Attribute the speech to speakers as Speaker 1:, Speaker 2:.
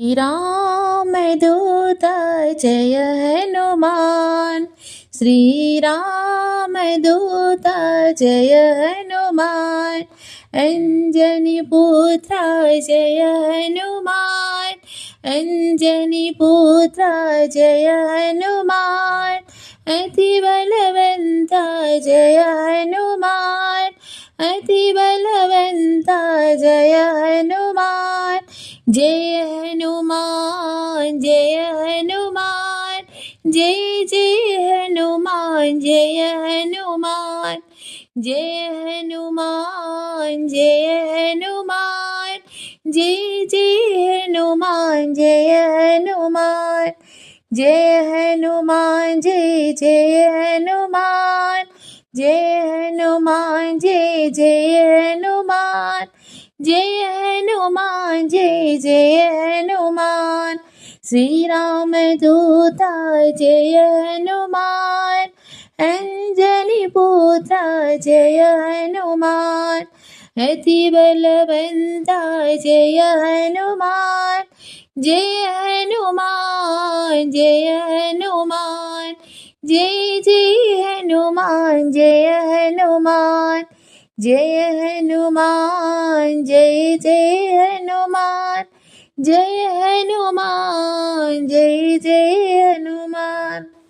Speaker 1: श्री राम दूत जय हनुमान। श्री राम दूत जय हनुमान। अंजनी पुत्र जय हनुमान। अंजनी पुत्र जय हनुमान। अति बलवंत जय हनुमान। अति बलवंत जय हनुमान। जय हनुमान जय हनुमान। जय जय हनुमान जय हनुमान। जय हनुमान जय हनुमान। जय जय हनुमान जय हनुमान। जय हनुमान जय जय हनुमान। जय हनुमान जय जय हनुमान। जय हनुमान जय जय हनुमान। श्री राम दूत जय हनुमान। अंजनी पुत्र जय हनुमान। अति बलवंत जय हनुमान। जय हनुमान जय हनुमान। जय जय हनुमान जय हनुमान। जय हनुमान जय जय हनुमान। जय हनुमान जय जय हनुमान।